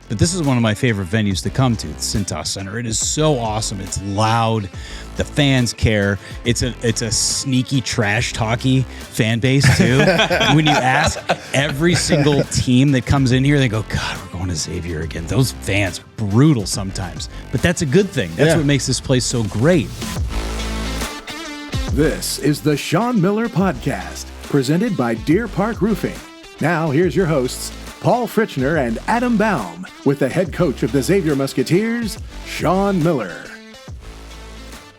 but this is one of my favorite venues to come to, the Cintas Center. It is so awesome. It's loud. The fans care. It's a sneaky trash talky fan base too. When you ask every single team that comes in here, they go, God, we're going to Xavier again. Those fans are brutal sometimes, but that's a good thing. That's what makes this place so great. This is the Sean Miller Podcast, presented by Deer Park Roofing. Now here's your hosts, Paul Fritchner and Adam Baum, with the head coach of the Xavier Musketeers, Sean Miller.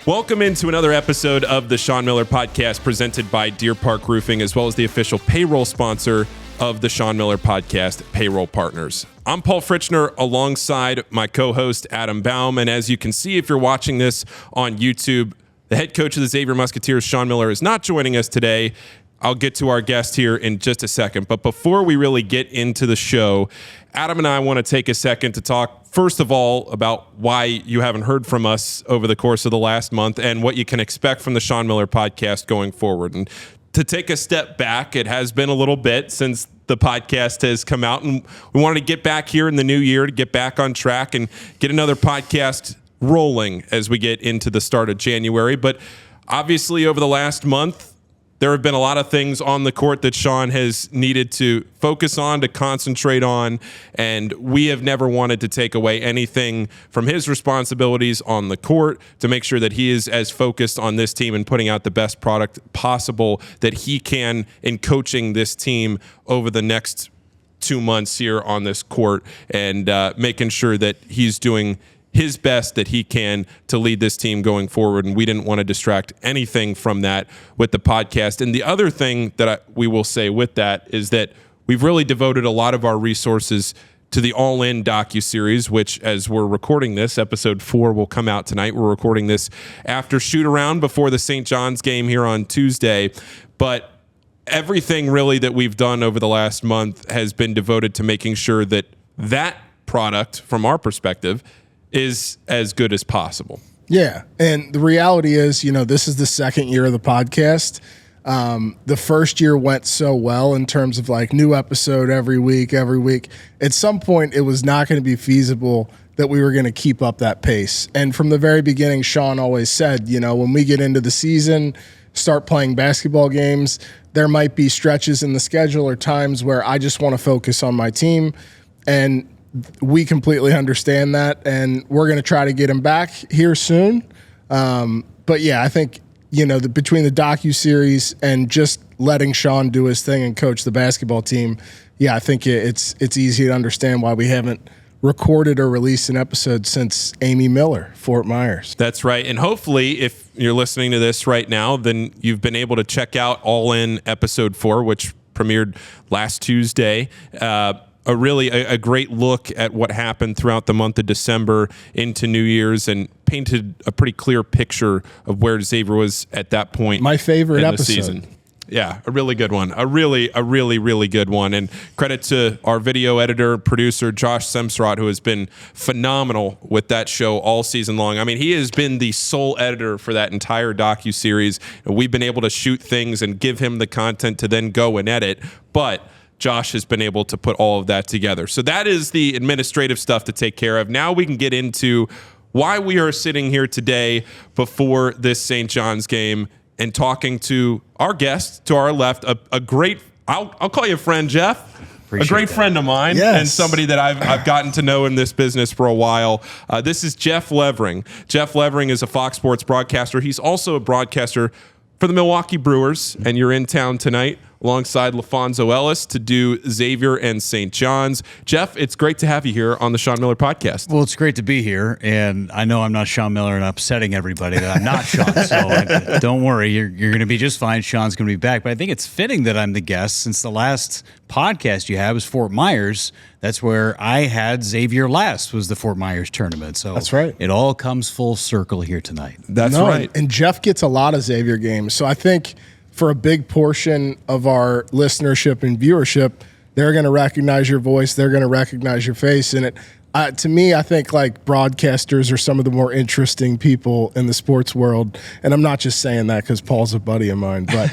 Welcome into another episode of the Sean Miller Podcast, presented by Deer Park Roofing, as well as the official payroll sponsor of the Sean Miller Podcast, Payroll Partners. I'm Paul Fritchner alongside my co-host Adam Baum, and as you can see if you're watching this on YouTube, the head coach of the Xavier Musketeers, Sean Miller, is not joining us today. I'll get to our guest here in just a second, but before we really get into the show, Adam and I want to take a second to talk, first of all, about why you haven't heard from us over the course of the last month and what you can expect from the Sean Miller Podcast going forward. And to take a step back, it has been a little bit since the podcast has come out, and we wanted to get back here in the new year to get back on track and get another podcast rolling as we get into the start of January. But obviously over the last month, there have been a lot of things on the court that Sean has needed to focus on, to concentrate on, and we have never wanted to take away anything from his responsibilities on the court to make sure that he is as focused on this team and putting out the best product possible that he can in coaching this team over the next 2 months here on this court, and making sure that he's doing his best that he can to lead this team going forward. And we didn't want to distract anything from that with the podcast. And the other thing that we will say with that is that we've really devoted a lot of our resources to the All In docuseries, which, as we're recording this, episode 4 will come out tonight. We're recording this after shoot around before the St. John's game here on Tuesday. But everything really that we've done over the last month has been devoted to making sure that that product, from our perspective, is as good as possible. Yeah. And the reality is, this is the second year of the podcast. The first year went so well in terms of like new episode every week. At some point, it was not going to be feasible that we were going to keep up that pace. And from the very beginning, Sean always said, when we get into the season, start playing basketball games, there might be stretches in the schedule or times where I just want to focus on my team. And we completely understand that, and we're going to try to get him back here soon. But yeah, I think, between the docuseries and just letting Sean do his thing and coach the basketball team, yeah, I think it's easy to understand why we haven't recorded or released an episode since Amy Miller, Fort Myers. That's right. And hopefully, if you're listening to this right now, then you've been able to check out All In episode 4, which premiered last Tuesday. A great look at what happened throughout the month of December into New Year's, and painted a pretty clear picture of where Xavier was at that point. My favorite in episode. The season. Yeah, a really good one. A really good one. And credit to our video editor, producer, Josh Semsrott, who has been phenomenal with that show all season long. I mean, he has been the sole editor for that entire docuseries. We've been able to shoot things and give him the content to then go and edit, but Josh has been able to put all of that together. So that is the administrative stuff to take care of. Now we can get into why we are sitting here today before this St. John's game and talking to our guest to our left, a great, I'll call you a friend, Jeff. Appreciate a great friend of mine, yes, and somebody that I've gotten to know in this business for a while. This is Jeff Levering. Jeff Levering is a Fox Sports broadcaster. He's also a broadcaster for the Milwaukee Brewers, and you're in town tonight alongside LaFonso Ellis to do Xavier and St. John's. Jeff, it's great to have you here on the Sean Miller Podcast. Well, it's great to be here, and I know I'm not Sean Miller and upsetting everybody that I'm not Sean, so don't worry, you're going to be just fine. Sean's going to be back, but I think it's fitting that I'm the guest since the last podcast you had was Fort Myers. That's where I had Xavier last, was the Fort Myers tournament. So that's right. It all comes full circle here tonight. That's right. And Jeff gets a lot of Xavier games, so I think for a big portion of our listenership and viewership, they're going to recognize your voice. They're going to recognize your face. And To me, I think like broadcasters are some of the more interesting people in the sports world, and I'm not just saying that because Paul's a buddy of mine. But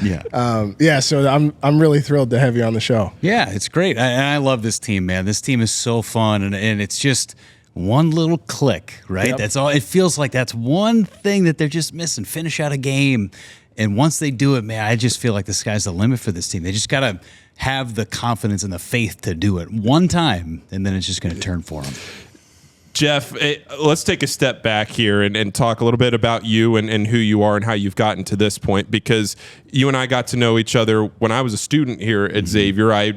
so I'm really thrilled to have you on the show. Yeah, it's great. I love this team, man. This team is so fun, and it's just one little click, right? Yep. That's all. It feels like that's one thing that they're just missing. Finish out a game, and once they do it, man, I just feel like the sky's the limit for this team. They just gotta have the confidence and the faith to do it one time, and then it's just going to turn for them. Jeff, let's take a step back here and talk a little bit about you and who you are and how you've gotten to this point, because you and I got to know each other when I was a student here at Xavier. I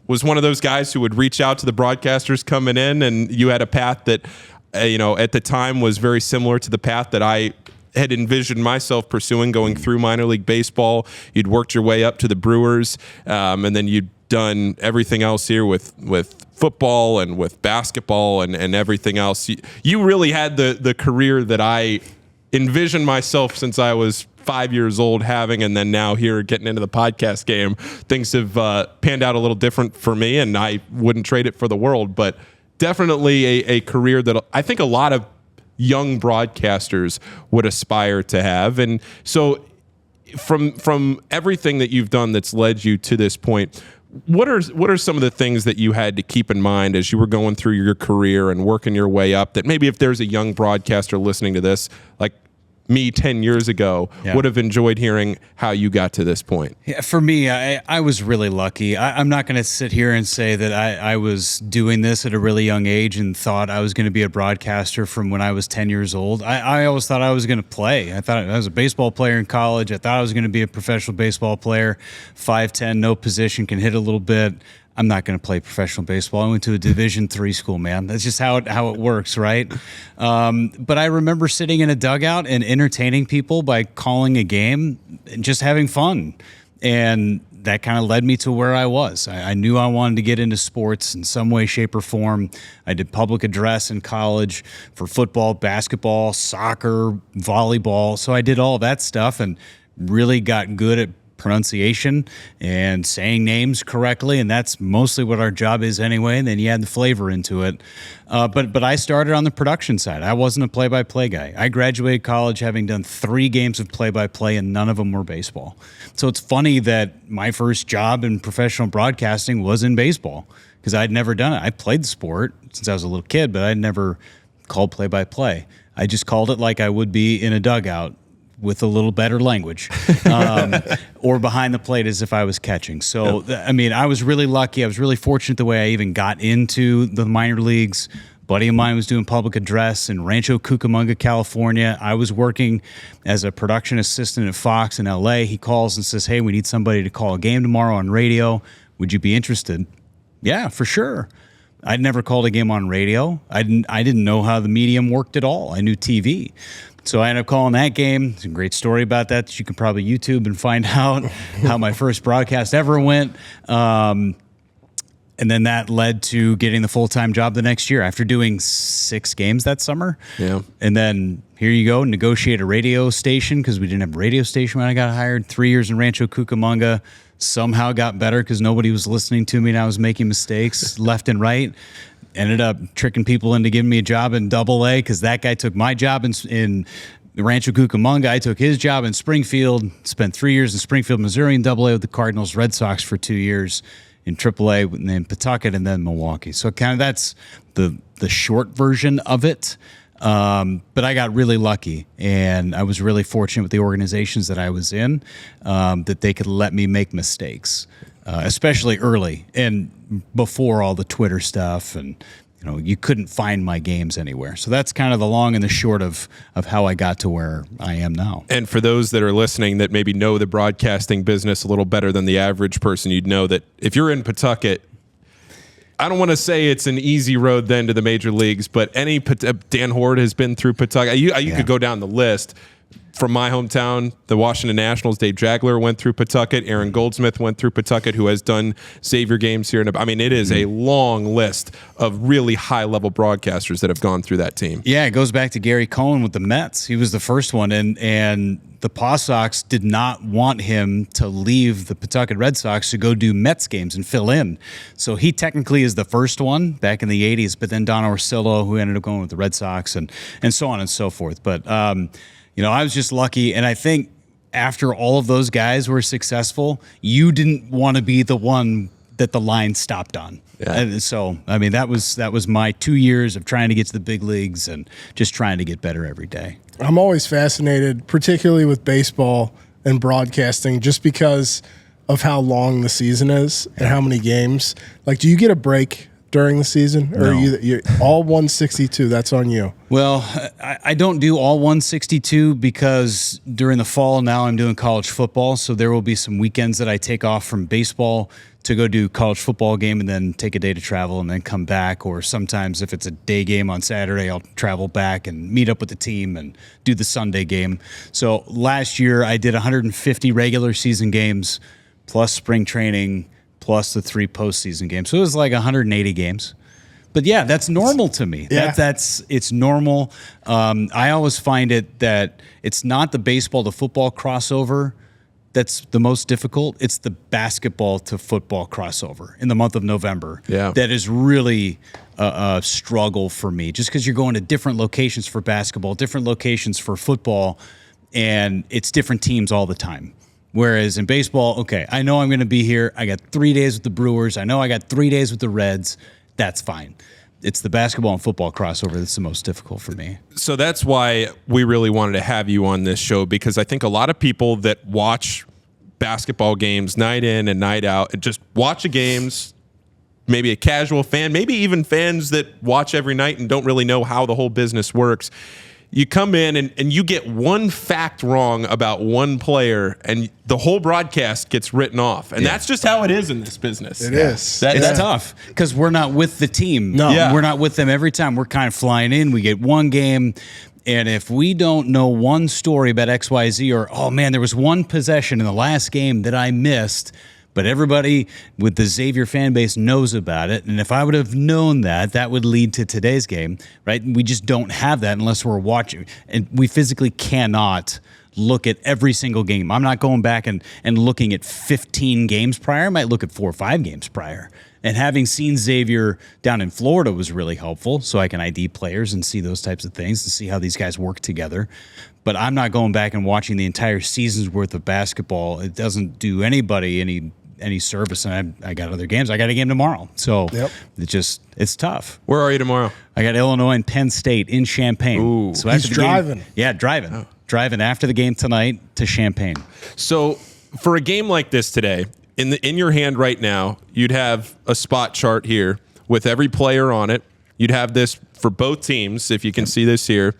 was one of those guys who would reach out to the broadcasters coming in, and you had a path that, at the time was very similar to the path that I had envisioned myself pursuing, going through minor league baseball. You'd worked your way up to the Brewers, and then you'd done everything else here with football and with basketball and everything else. You really had the career that I envisioned myself since I was 5 years old having, and then now here getting into the podcast game. Things have panned out a little different for me, and I wouldn't trade it for the world, but definitely a career that I think a lot of young broadcasters would aspire to have. And so from everything that you've done that's led you to this point, what are some of the things that you had to keep in mind as you were going through your career and working your way up, that maybe if there's a young broadcaster listening to this, like me 10 years ago, would have enjoyed hearing how you got to this point? Yeah, for me, I was really lucky. I'm not going to sit here and say that I was doing this at a really young age and thought I was going to be a broadcaster from when I was 10 years old. I always thought I was going to play. I thought I was a baseball player in college. I thought I was going to be a professional baseball player, 5'10", no position, can hit a little bit. I'm not going to play professional baseball. I went to a Division III school, man. That's just how it works, right? But I remember sitting in a dugout and entertaining people by calling a game and just having fun. And that kind of led me to where I was. I knew I wanted to get into sports in some way, shape, or form. I did public address in college for football, basketball, soccer, volleyball. So I did all that stuff and really got good at pronunciation and saying names correctly, and that's mostly what our job is anyway, and then you add the flavor into it. But I started on the production side. I wasn't a play-by-play guy. I graduated college having done 3 games of play-by-play, and none of them were baseball. So it's funny that my first job in professional broadcasting was in baseball, because I'd never done it. I played the sport since I was a little kid, but I'd never called play-by-play. I just called it like I would be in a dugout, with a little better language, or behind the plate as if I was catching. So, I mean, I was really lucky. I was really fortunate the way I even got into the minor leagues. A buddy of mine was doing public address in Rancho Cucamonga, California. I was working as a production assistant at Fox in LA. He calls and says, "Hey, we need somebody to call a game tomorrow on radio. Would you be interested?" Yeah, for sure. I'd never called a game on radio. I didn't know how the medium worked at all. I knew TV. So I ended up calling that game. There's a great story about that you can probably YouTube and find out how my first broadcast ever went. And then that led to getting the full-time job the next year after doing 6 games that summer. Yeah. And then here you go, negotiate a radio station, because we didn't have a radio station when I got hired. 3 years in Rancho Cucamonga. Somehow got better because nobody was listening to me and I was making mistakes left and right. Ended up tricking people into giving me a job in AA, because that guy took my job in Rancho Cucamonga. I took his job in Springfield, spent 3 years in Springfield, Missouri in AA with the Cardinals, Red Sox for 2 years in AAA, and then Pawtucket, and then Milwaukee. So kind of that's the short version of it. But I got really lucky, and I was really fortunate with the organizations that I was in, that they could let me make mistakes, especially early and before all the Twitter stuff, and you couldn't find my games anywhere. So that's kind of the long and the short of how I got to where I am now. And for those that are listening that maybe know the broadcasting business a little better than the average person, you'd know that if you're in Pawtucket, I don't want to say it's an easy road then to the major leagues, but Dan Horde has been through Pawtucket. You could go down the list. From my hometown, the Washington Nationals, Dave Jagler went through Pawtucket. Aaron Goldsmith went through Pawtucket, who has done Xavier games here. I mean, it is a long list of really high-level broadcasters that have gone through that team. Yeah, it goes back to Gary Cohen with the Mets. He was the first one, and the Paw Sox did not want him to leave the Pawtucket Red Sox to go do Mets games and fill in. So he technically is the first one back in the 80s, but then Don Orsillo, who ended up going with the Red Sox, and so on and so forth. But I was just lucky, and I think after all of those guys were successful, you didn't want to be the one that the line stopped on. Yeah. And so, I mean, that was my 2 years of trying to get to the big leagues and just trying to get better every day. I'm always fascinated, particularly with baseball and broadcasting, just because of how long the season is and how many games. Like, do you get a break during the season, or No. you're all 162? That's on you. Well, I don't do all 162 because during the fall now I'm doing college football, so there will be some weekends that I take off from baseball to go do college football game and then take a day to travel and then come back. Or sometimes if it's a day game on Saturday, I'll travel back and meet up with the team and do the Sunday game. So last year I did 150 regular season games plus spring training plus the 3 postseason games. So it was like 180 games. But yeah, that's normal to me. Yeah. It's normal. I always find it that it's not the baseball to football crossover that's the most difficult. It's the basketball to football crossover in the month of November. Yeah. That is really a struggle for me, just because you're going to different locations for basketball, different locations for football, and it's different teams all the time. Whereas in baseball, okay, I know I'm going to be here. I got 3 days with the Brewers. I know I got 3 days with the Reds. That's fine. It's the basketball and football crossover that's the most difficult for me. So that's why we really wanted to have you on this show, because I think a lot of people that watch basketball games night in and night out, and just watch the games, maybe a casual fan, maybe even fans that watch every night and don't really know how the whole business works. You come in and you get one fact wrong about one player, and the whole broadcast gets written off. And that's just how it is in this business. It is. It's tough because we're not with the team. No. Yeah. We're not with them every time. We're kind of flying in. We get one game, and if we don't know one story about XYZ, or, oh, man, there was one possession in the last game that I missed, but everybody with the Xavier fan base knows about it. And if I would have known that, that would lead to today's game, right? We just don't have that unless we're watching. And we physically cannot look at every single game. I'm not going back and looking at 15 games prior. I might look at 4 or 5 games prior. And having seen Xavier down in Florida was really helpful, so I can ID players and see those types of things and see how these guys work together. But I'm not going back and watching the entire season's worth of basketball. It doesn't do anybody any service, and I got other games. I got a game tomorrow, so it's tough. Where are you tomorrow? I got Illinois and Penn State in Champaign. Ooh. So He's driving. Driving after the game tonight to Champaign. So for a game like this today, in your hand right now, you'd have a spot chart here with every player on it. You'd have this for both teams, if you can see this here.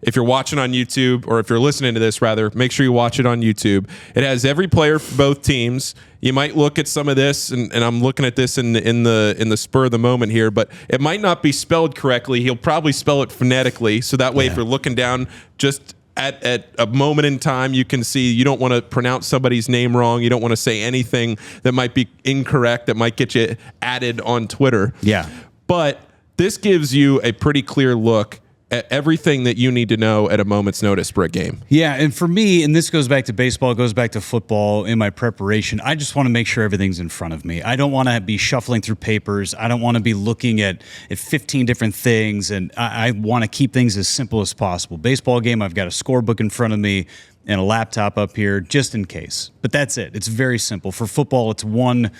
If you're watching on YouTube, or if you're listening to this, rather, make sure you watch it on YouTube. It has every player for both teams. You might look at some of this, and I'm looking at this in the spur of the moment here, but it might not be spelled correctly. He'll probably spell it phonetically, so that way if you're looking down just at a moment in time, you can see you don't want to pronounce somebody's name wrong. You don't want to say anything that might be incorrect, that might get you added on Twitter. Yeah. But this gives you a pretty clear look at everything that you need to know at a moment's notice for a game. Yeah, and for me, and this goes back to baseball, it goes back to football in my preparation, I just want to make sure everything's in front of me. I don't want to be shuffling through papers. I don't want to be looking at 15 different things, and I want to keep things as simple as possible. Baseball game, I've got a scorebook in front of me and a laptop up here just in case. But that's it. It's very simple. For football, it's one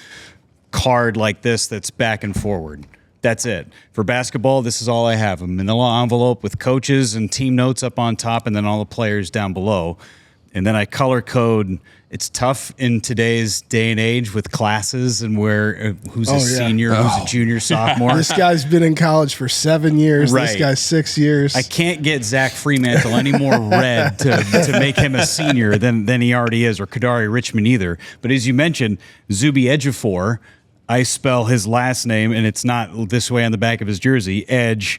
card like this that's back and forward. That's it. For basketball, this is all I have. A manila envelope with coaches and team notes up on top, and then all the players down below. And then I color code. It's tough in today's day and age with classes and where who's a senior, who's a junior, sophomore. This guy's been in college for 7 years. Right. This guy's 6 years. I can't get Zach Fremantle any more red to make him a senior than he already is, or Kadari Richmond either. But as you mentioned, Zuby Ejiofor, I spell his last name, and it's not this way on the back of his jersey, Edge-EH,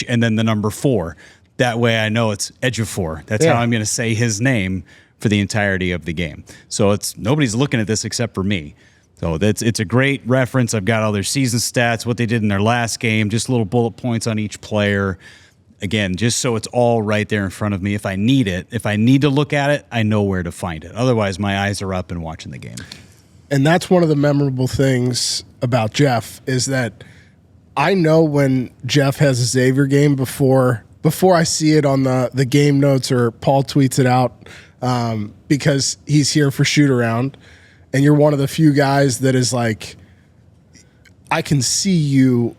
and then the number 4. That way I know it's Ejiofor. That's how I'm going to say his name for the entirety of the game. So nobody's looking at this except for me. So it's a great reference. I've got all their season stats, what they did in their last game, just little bullet points on each player. Again, just so it's all right there in front of me. If I need it, if I need to look at it, I know where to find it. Otherwise, my eyes are up and watching the game. And that's one of the memorable things about Jeff is that I know when Jeff has a Xavier game before I see it on the game notes or Paul tweets it out because he's here for shoot around. And you're one of the few guys that is like, I can see you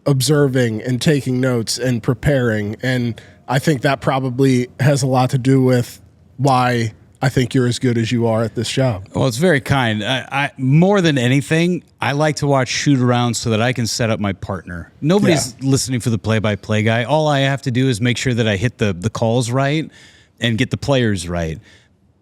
observing and taking notes and preparing. And I think that probably has a lot to do with why I think you're as good as you are at this job. Well, it's very kind. I more than anything, I like to watch shoot around so that I can set up my partner. Nobody's listening for the play-by-play guy. All I have to do is make sure that I hit the calls right and get the players right.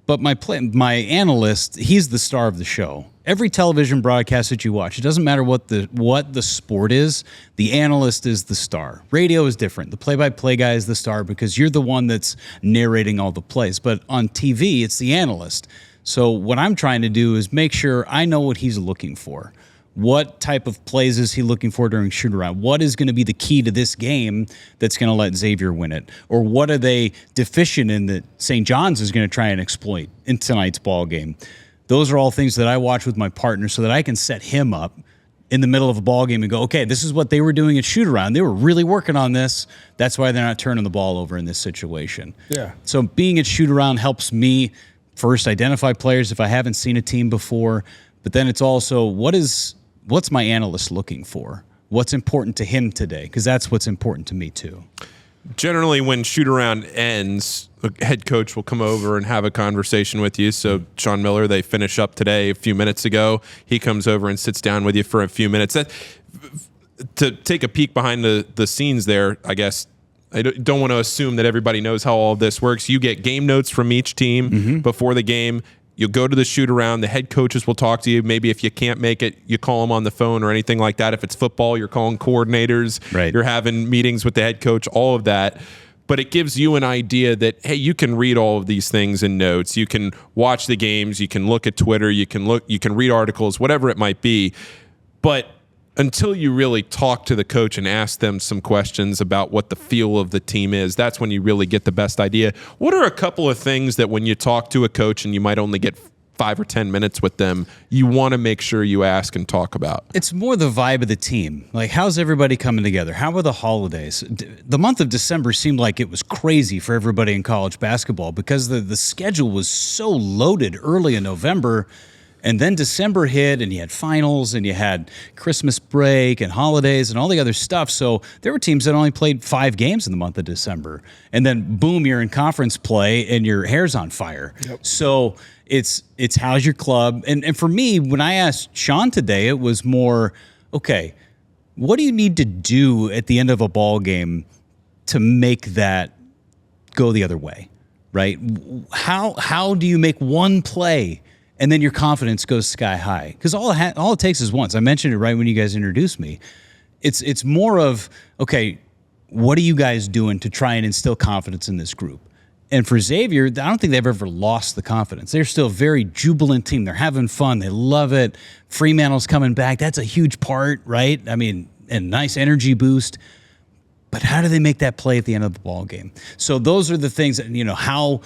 But my analyst, he's the star of the show. Every television broadcast that you watch, it doesn't matter what the sport is, the analyst is the star. Radio is different. The play-by-play guy is the star because you're the one that's narrating all the plays. But on TV, it's the analyst. So what I'm trying to do is make sure I know what he's looking for. What type of plays is he looking for during shoot around? What is going to be the key to this game that's going to let Xavier win it? Or what are they deficient in that St. John's is going to try and exploit in tonight's ball game? Those are all things that I watch with my partner so that I can set him up in the middle of a ball game and go, okay, this is what they were doing at shoot around. They were really working on this. That's why they're not turning the ball over in this situation. Yeah. So being at shoot around helps me first identify players if I haven't seen a team before, but then it's also what's my analyst looking for? What's important to him today? Because that's what's important to me too. Generally, when shoot around ends, the head coach will come over and have a conversation with you. So Sean Miller, they finish up today a few minutes ago. He comes over and sits down with you for a few minutes. To take a peek behind the scenes there, I guess, I don't want to assume that everybody knows how all of this works. You get game notes from each team before the game. You'll go to the shoot around. The head coaches will talk to you. Maybe if you can't make it, you call them on the phone or anything like that. If it's football, you're calling coordinators. Right. You're having meetings with the head coach, all of that. But it gives you an idea that, hey, you can read all of these things in notes. You can watch the games. You can look at Twitter. You can read articles, whatever it might be. But until you really talk to the coach and ask them some questions about what the feel of the team is, that's when you really get the best idea. What are a couple of things that when you talk to a coach and you might only get 5 or 10 minutes with them, you want to make sure you ask and talk about? It's more the vibe of the team. Like, how's everybody coming together? How were the holidays? The month of December seemed like it was crazy for everybody in college basketball because the schedule was so loaded early in November. And then December hit, and you had finals, and you had Christmas break and holidays and all the other stuff. So there were teams that only played 5 games in the month of December. And then, boom, you're in conference play, and your hair's on fire. Yep. So it's how's your club? And for me, when I asked Sean today, it was more, okay, what do you need to do at the end of a ball to make that go the other way, right? How do you make one play and then your confidence goes sky high? Because all it takes is once. I mentioned it right when you guys introduced me. It's more of, okay, what are you guys doing to try and instill confidence in this group? And for Xavier, I don't think they've ever lost the confidence. They're still a very jubilant team. They're having fun. They love it. Fremantle's coming back. That's a huge part, right? I mean, a nice energy boost. But how do they make that play at the end of the ball game? So those are the things that, how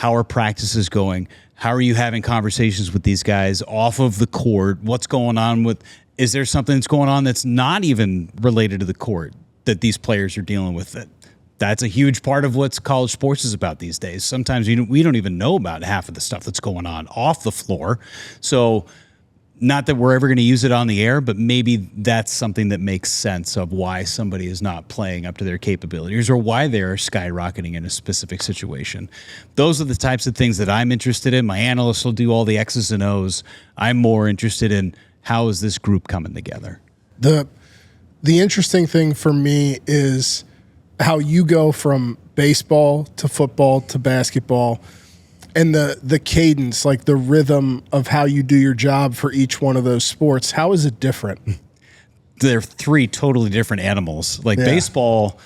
are practices going? How are you having conversations with these guys off of the court? What's going on is there something that's going on that's not even related to the court that these players are dealing with? That's a huge part of what college sports is about these days. Sometimes we don't even know about half of the stuff that's going on off the floor. So not that we're ever going to use it on the air, but maybe that's something that makes sense of why somebody is not playing up to their capabilities or why they're skyrocketing in a specific situation. Those are the types of things that I'm interested in. My analysts will do all the X's and O's. I'm more interested in how is this group coming together. The interesting thing for me is how you go from baseball to football to basketball and the cadence, like the rhythm of how you do your job for each one of those sports. How is it different? They're 3 totally different animals. Like baseball,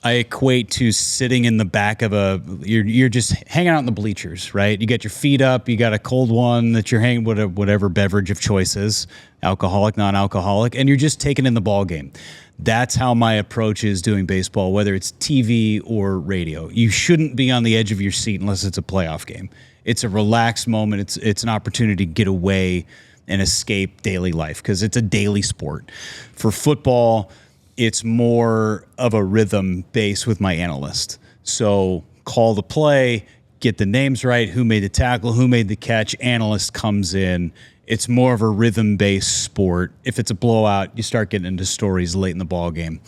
I equate to sitting in the back of you're just hanging out in the bleachers, right? You got your feet up, you got a cold one that you're hanging with whatever beverage of choice is, alcoholic, non-alcoholic, and you're just taking in the ball game. That's how my approach is doing baseball, whether it's TV or radio. You shouldn't be on the edge of your seat unless it's a playoff game. It's a relaxed moment. It's an opportunity to get away and escape daily life because it's a daily sport. For football, it's more of a rhythm base with my analyst. So call the play, get the names right, who made the tackle, who made the catch, analyst comes in. It's more of a rhythm-based sport. If it's a blowout, you start getting into stories late in the ball game.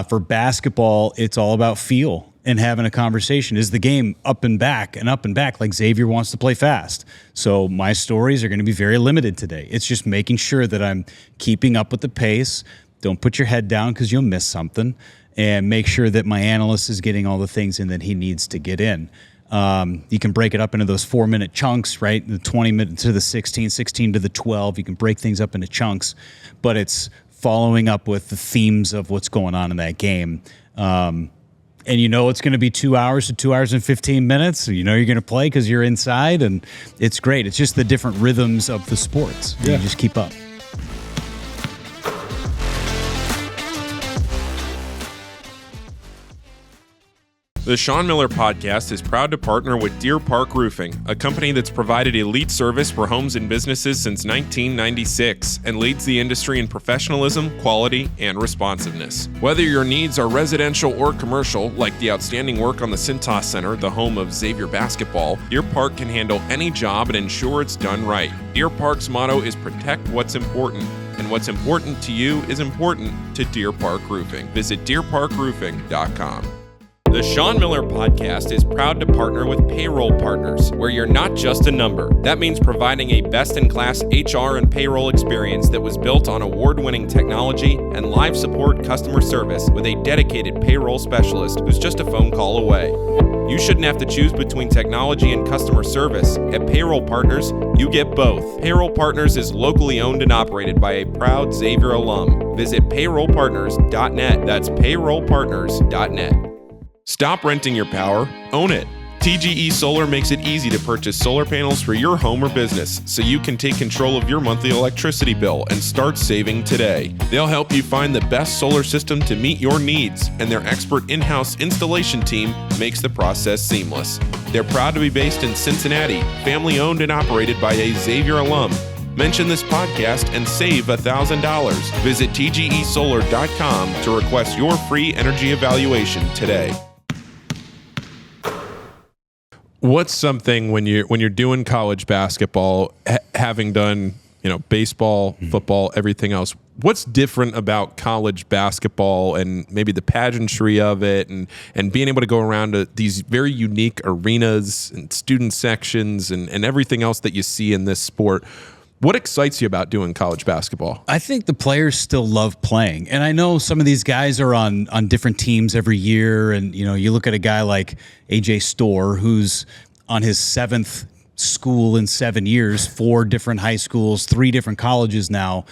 For basketball, it's all about feel and having a conversation. Is the game up and back like Xavier wants to play fast? So my stories are going to be very limited today. It's just making sure that I'm keeping up with the pace. Don't put your head down because you'll miss something, and make sure that my analyst is getting all the things in that he needs to get in. You can break it up into those 4-minute chunks, right? The 20 minutes to the 16 to the 12. You can break things up into chunks, but it's following up with the themes of what's going on in that game. And it's going to be 2 hours to 2 hours and 15 minutes. You're going to play because you're inside, and it's great. It's just the different rhythms of the sports. Yeah. You just keep up. The Sean Miller Podcast is proud to partner with Deer Park Roofing, a company that's provided elite service for homes and businesses since 1996 and leads the industry in professionalism, quality, and responsiveness. Whether your needs are residential or commercial, like the outstanding work on the Cintas Center, the home of Xavier basketball, Deer Park can handle any job and ensure it's done right. Deer Park's motto is protect what's important, and what's important to you is important to Deer Park Roofing. Visit deerparkroofing.com. The Sean Miller Podcast is proud to partner with Payroll Partners, where you're not just a number. That means providing a best-in-class HR and payroll experience that was built on award-winning technology and live support customer service with a dedicated payroll specialist who's just a phone call away. You shouldn't have to choose between technology and customer service. At Payroll Partners, you get both. Payroll Partners is locally owned and operated by a proud Xavier alum. Visit payrollpartners.net. That's payrollpartners.net. Stop renting your power, own it. TGE Solar makes it easy to purchase solar panels for your home or business so you can take control of your monthly electricity bill and start saving today. They'll help you find the best solar system to meet your needs, and their expert in-house installation team makes the process seamless. They're proud to be based in Cincinnati, family owned and operated by a Xavier alum. Mention this podcast and save $1,000. Visit tgesolar.com to request your free energy evaluation today. What's something when you're doing college basketball, having done baseball, football, everything else? What's different about college basketball and maybe the pageantry of it, and being able to go around to these very unique arenas and student sections and everything else that you see in this sport? What excites you about doing college basketball? I think the players still love playing. And I know some of these guys are on different teams every year. And, you look at a guy like AJ Storr, who's on his 7th school in 7 years, 4 different high schools, 3 different colleges now.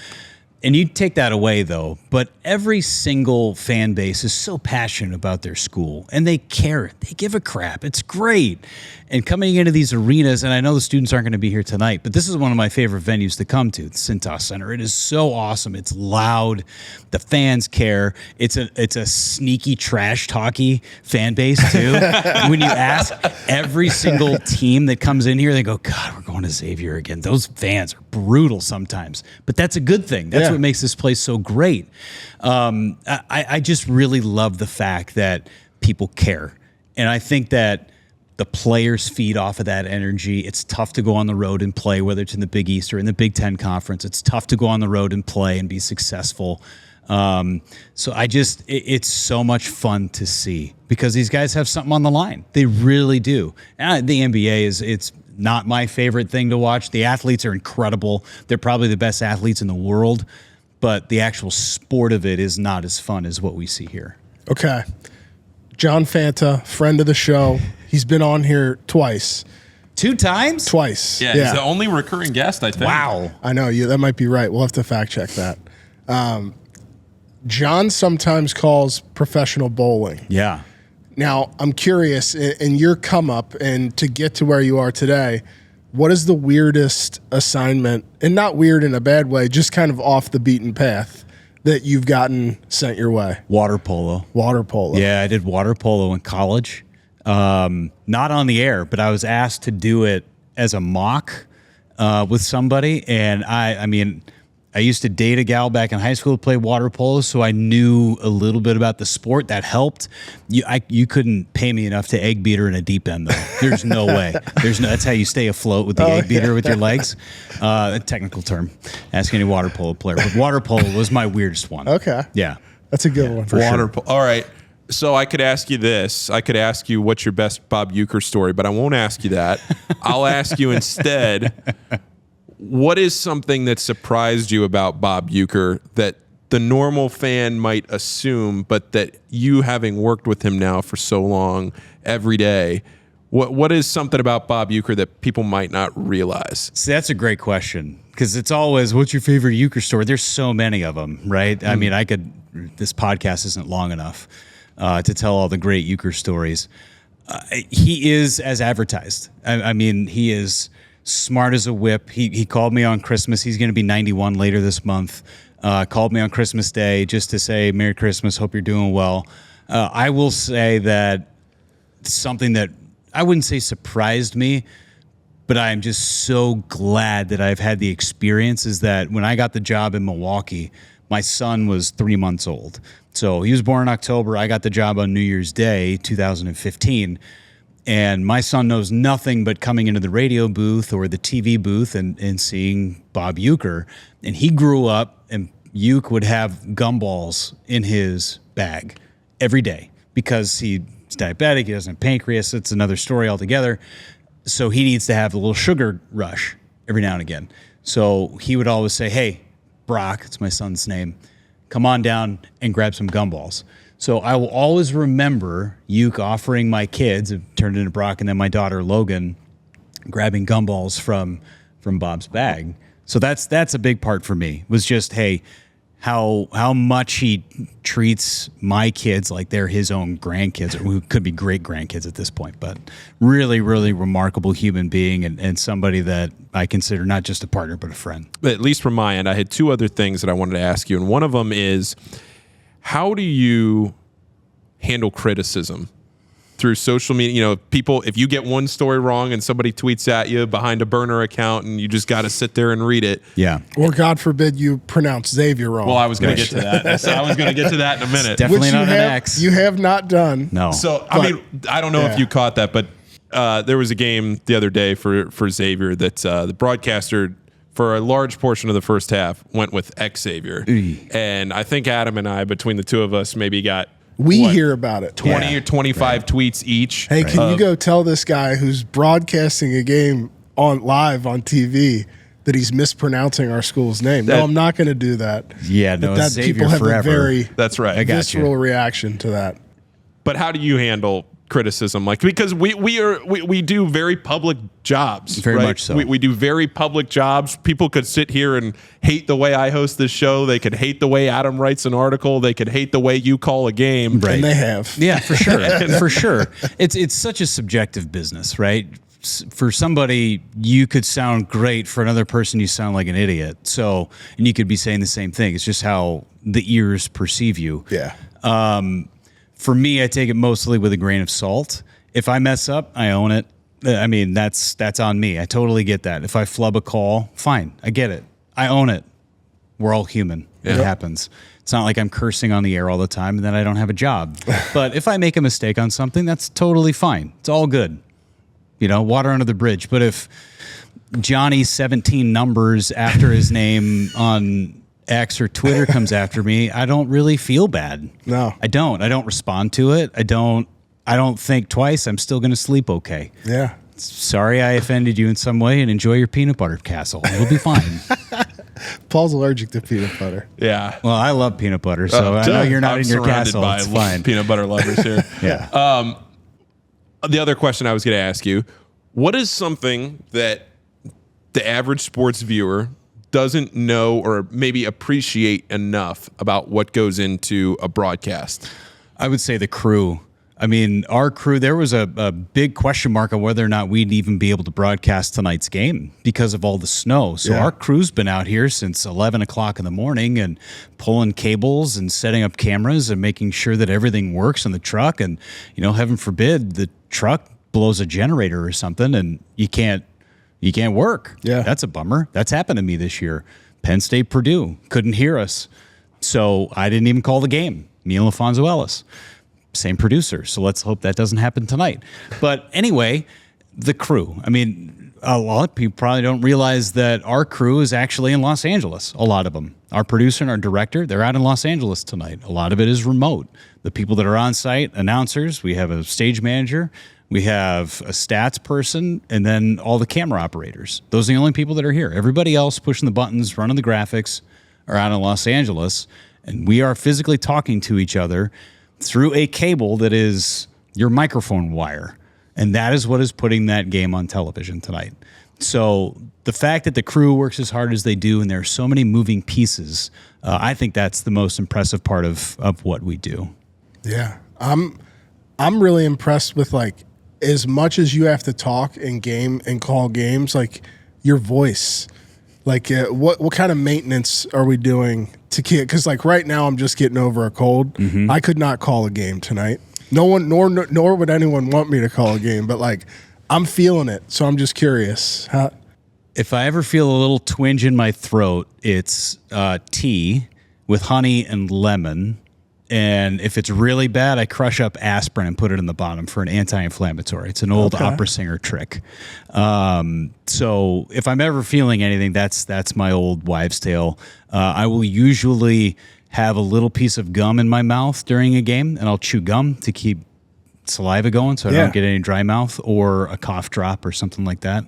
And you take that away, though. But every single fan base is so passionate about their school, and they care. They give a crap. It's great. And coming into these arenas, and I know the students aren't going to be here tonight, but this is one of my favorite venues to come to, the Cintas Center. It is so awesome. It's loud. The fans care. It's a sneaky trash talky fan base, too. When you ask every single team that comes in here, they go, God, we're going to Xavier again. Those fans are brutal sometimes. But that's a good thing. That's what makes this place so great. I just really love the fact that people care. And I think that the players feed off of that energy. It's tough to go on the road and play, whether it's in the Big East or in the Big Ten Conference. It's tough to go on the road and play and be successful. So it's so much fun to see because these guys have something on the line. They really do. And the NBA it's not my favorite thing to watch. The athletes are incredible. They're probably the best athletes in the world, but the actual sport of it is not as fun as what we see here. Okay. John Fanta, friend of the show. He's been on here twice. 2 times? Twice. Yeah, he's the only recurring guest, I think. Wow. I know. That might be right. We'll have to fact check that. John sometimes calls professional bowling. Yeah. Now, I'm curious, in your come up and to get to where you are today, what is the weirdest assignment, and not weird in a bad way, just kind of off the beaten path that you've gotten sent your way? Water polo. Water polo. Yeah, I did water polo in college. Not on the air, but I was asked to do it as a mock with somebody. And I mean, I used to date a gal back in high school to play water polo, so I knew a little bit about the sport. That helped. You couldn't pay me enough to egg beat her in a deep end, though. There's no way. That's how you stay afloat with the egg beater with your legs. A technical term. Ask any water polo player. But water polo was my weirdest one. Okay. Yeah. That's a good one. For Water sure. polo. All right. So I could ask you this. I could ask you what's your best Bob Uecker story, but I won't ask you that. I'll ask you instead, what is something that surprised you about Bob Uecker that the normal fan might assume, but that you, having worked with him now for so long every day, what is something about Bob Uecker that people might not realize? See, that's a great question, because it's always, what's your favorite Uecker story? There's so many of them, right? I mean, this podcast isn't long enough to tell all the great Uecker stories. He is as advertised. I mean, he is smart as a whip. He called me on Christmas. He's going to be 91 later this month. Called me on Christmas Day just to say, Merry Christmas, hope you're doing well. I will say that something that I wouldn't say surprised me, but I'm just so glad that I've had the experience, is that when I got the job in Milwaukee, my son was 3 months old. So he was born in October. I got the job on New Year's Day, 2015. And my son knows nothing but coming into the radio booth or the TV booth and seeing Bob Uecker. And he grew up, and Ueck would have gumballs in his bag every day because he's diabetic. He doesn't have pancreas. It's another story altogether. So he needs to have a little sugar rush every now and again. So he would always say, hey, Brock, it's my son's name, come on down and grab some gumballs. So I will always remember Ueck offering my kids, it turned into Brock, and then my daughter Logan, grabbing gumballs from Bob's bag. So that's a big part for me, was just, hey, how much he treats my kids like they're his own grandkids, or who could be great grandkids at this point. But really, really remarkable human being, and somebody that I consider not just a partner, but a friend. But at least from my end, I had two other things that I wanted to ask you. And one of them is, how do you handle criticism through social media? You know, people, if you get one story wrong and somebody tweets at you behind a burner account and you just got to sit there and read it. Yeah. Or God forbid you pronounce Xavier wrong. Well, I was going to get to that. So I was going to get to that in a minute. Definitely Which not an have, X. You have not done. No. So, I mean, I don't know if yeah. you caught that, but there was a game the other day for Xavier that the broadcaster, for a large portion of the first half, went with Xavier. And I think Adam and I, between the two of us, maybe got hear about it. 20 or 25 tweets each. Hey, can you go tell this guy who's broadcasting a game live on TV that he's mispronouncing our school's name? No, I'm not going to do that. Yeah, no, that Xavier people have forever. a very That's right. I got visceral reaction to that. But how do you handle criticism? Like, because we do very public jobs. Very right? much so. We do very public jobs. People could sit here and hate the way I host this show. They could hate the way Adam writes an article. They could hate the way you call a game. Right. And they have. Yeah, for sure. For sure. It's such a subjective business, right? For somebody, you could sound great. For another person, you sound like an idiot. So, and you could be saying the same thing. It's just how the ears perceive you. Yeah. For me, I take it mostly with a grain of salt. If I mess up, I own it. I mean, that's on me. I totally get that. If I flub a call, fine. I get it. I own it. We're all human. It happens. It's not like I'm cursing on the air all the time and then I don't have a job. But if I make a mistake on something, that's totally fine. It's all good. You know, water under the bridge. But if Johnny's 17 numbers after his name on X or Twitter comes after me, I don't really feel bad. No. I don't. I don't respond to it. I don't think twice. I'm still going to sleep okay. Yeah. Sorry I offended you in some way, and enjoy your peanut butter castle. It'll be fine. Paul's allergic to peanut butter. Yeah. Well, I love peanut butter, so I know you're not I'm in your surrounded castle. by It's fine. peanut butter lovers here. Yeah. The other question I was going to ask you, what is something that the average sports viewer doesn't know or maybe appreciate enough about what goes into a broadcast? I would say the crew. I mean, our crew, there was a big question mark on whether or not we'd even be able to broadcast tonight's game because of all the snow. So our crew's been out here since 11 o'clock in the morning and pulling cables and setting up cameras and making sure that everything works in the truck. And, heaven forbid, the truck blows a generator or something and you can't work. Yeah. That's a bummer. That's happened to me this year. Penn State, Purdue couldn't hear us. So I didn't even call the game. Me and LaFonso Ellis. Same producer, so let's hope that doesn't happen tonight. But anyway, the crew. I mean, a lot of people probably don't realize that our crew is actually in Los Angeles, a lot of them. Our producer and our director, they're out in Los Angeles tonight. A lot of it is remote. The people that are on site, announcers, we have a stage manager, we have a stats person, and then all the camera operators. Those are the only people that are here. Everybody else pushing the buttons, running the graphics, are out in Los Angeles, and we are physically talking to each other through a cable that is your microphone wire. And that is what is putting that game on television tonight. So the fact that the crew works as hard as they do and there are so many moving pieces, I think that's the most impressive part of what we do. Yeah. I'm really impressed with, like, as much as you have to talk in game and call games, like, your voice. Like, what kind of maintenance are we doing to keep? Because, like, right now I'm just getting over a cold. Mm-hmm. I could not call a game tonight. No one, nor would anyone want me to call a game. But, like, I'm feeling it, so I'm just curious. If I ever feel a little twinge in my throat, it's tea with honey and lemon. And if it's really bad, I crush up aspirin and put it in the bottom for an anti-inflammatory. It's an old opera singer trick. So if I'm ever feeling anything, that's my old wives' tale. I will usually have a little piece of gum in my mouth during a game, and I'll chew gum to keep saliva going so I don't get any dry mouth, or a cough drop or something like that,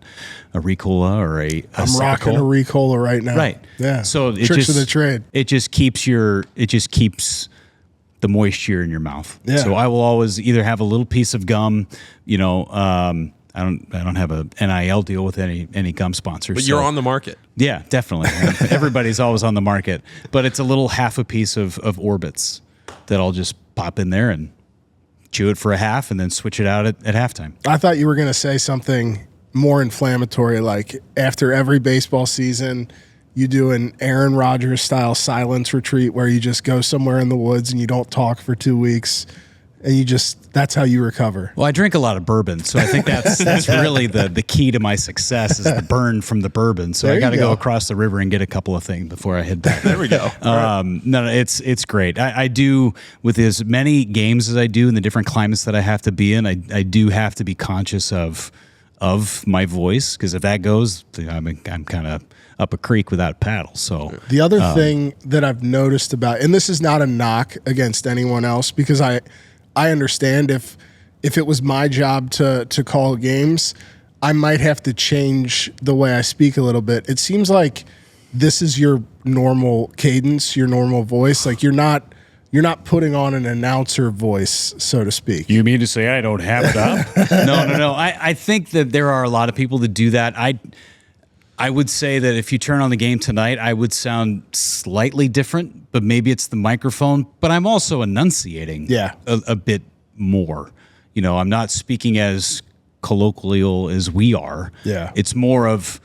a Ricola or a I'm rocking a Ricola right now. Right. Yeah. So it Tricks just, of the trade. It just keeps the moisture in your mouth. Yeah. So I will always either have a little piece of gum, I don't have a NIL deal with any gum sponsors. But you're on the market. Yeah, definitely. Everybody's always on the market. But it's a little half a piece of Orbitz that I'll just pop in there and chew it for a half and then switch it out at halftime. I thought you were going to say something more inflammatory, like after every baseball season, you do an Aaron Rodgers style silence retreat where you just go somewhere in the woods and you don't talk for 2 weeks, and that's how you recover. Well, I drink a lot of bourbon, so I think that's really the key to my success is the burn from the bourbon. So I got to go across the river and get a couple of things before I head back. There we go. No, it's great. I do, with as many games as I do and the different climates that I have to be in, I do have to be conscious of my voice, because if that goes, I'm kind of up a creek without a paddle. So the other thing that I've noticed about, and this is not a knock against anyone else, because I understand if it was my job to call games, I might have to change the way I speak a little bit. It seems like this is your normal cadence, your normal voice. Like you're not putting on an announcer voice, so to speak. You mean to say I don't have it up? No. I think that there are a lot of people that do that. I would say that if you turn on the game tonight, I would sound slightly different, but maybe it's the microphone. But I'm also enunciating a bit more. I'm not speaking as colloquial as we are. Yeah. It's more of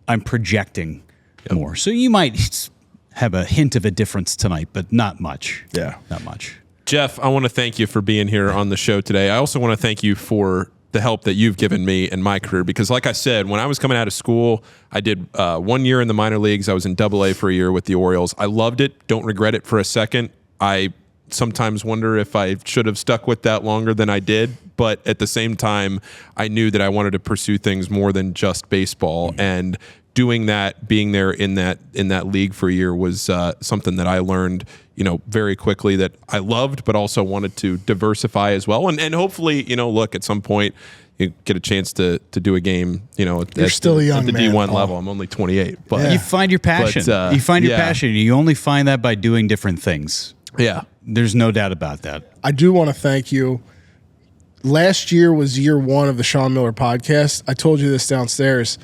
I'm projecting more. So you might have a hint of a difference tonight, but not much. Yeah. Not much. Jeff, I want to thank you for being here on the show today. I also want to thank you for the help that you've given me in my career, because like I said, when I was coming out of school, I did 1 year in the minor leagues. I was in AA for a year with the Orioles. I loved it. Don't regret it for a second. I sometimes wonder if I should have stuck with that longer than I did. But at the same time, I knew that I wanted to pursue things more than just baseball. Mm-hmm. And doing that, being there in that league for a year was something that I learned, very quickly, that I loved, but also wanted to diversify as well. And hopefully, look, at some point you get a chance to do a game, You're still a young at the man, D1 Paul. level. I'm only 28, but You find your passion. Passion. You only find that by doing different things. Yeah. There's no doubt about that. I do want to thank you. Last year was year one of the Sean Miller podcast. I told you this downstairs.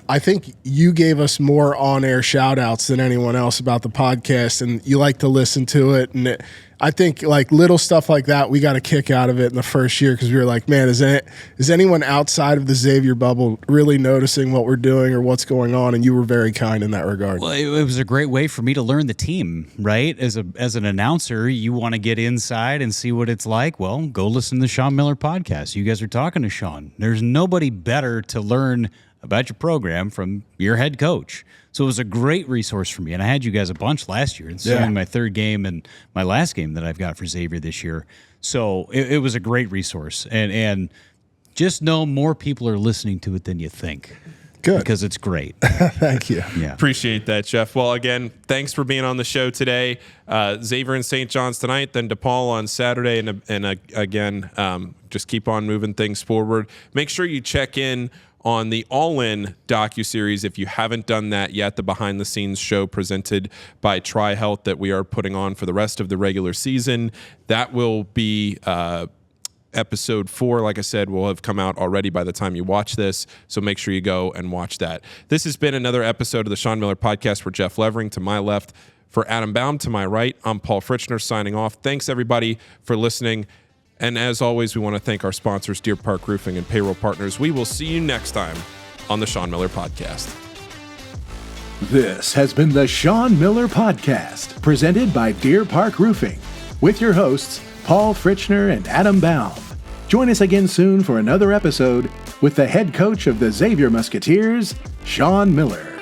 I think you gave us more on-air shout-outs than anyone else about the podcast, and you like to listen to it. And I think like little stuff like that, we got a kick out of it in the first year because we were like, man, is anyone outside of the Xavier bubble really noticing what we're doing or what's going on? And you were very kind in that regard. Well, it was a great way for me to learn the team, right? As an announcer, you want to get inside and see what it's like. Well, go listen to the Sean Miller podcast. You guys are talking to Sean. There's nobody better to learn about your program from your head coach. So it was a great resource for me. And I had you guys a bunch last year. It's only my third game and my last game that I've got for Xavier this year. So it was a great resource. And just know more people are listening to it than you think. Good. Because it's great. Thank you. Yeah. Appreciate that, Jeff. Well, again, thanks for being on the show today. Xavier and St. John's tonight, then DePaul on Saturday. And again, just keep on moving things forward. Make sure you check in on the All In docuseries if you haven't done that yet, the behind-the-scenes show presented by Tri-Health that we are putting on for the rest of the regular season. That will be episode 4, like I said, will have come out already by the time you watch this, so make sure you go and watch that. This has been another episode of the Sean Miller Podcast for Jeff Levering to my left. For Adam Baum to my right, I'm Paul Fritchner signing off. Thanks, everybody, for listening. And as always, we want to thank our sponsors, Deer Park Roofing and Payroll Partners. We will see you next time on the Sean Miller Podcast. This has been the Sean Miller Podcast, presented by Deer Park Roofing, with your hosts, Paul Fritchner and Adam Baum. Join us again soon for another episode with the head coach of the Xavier Musketeers, Sean Miller.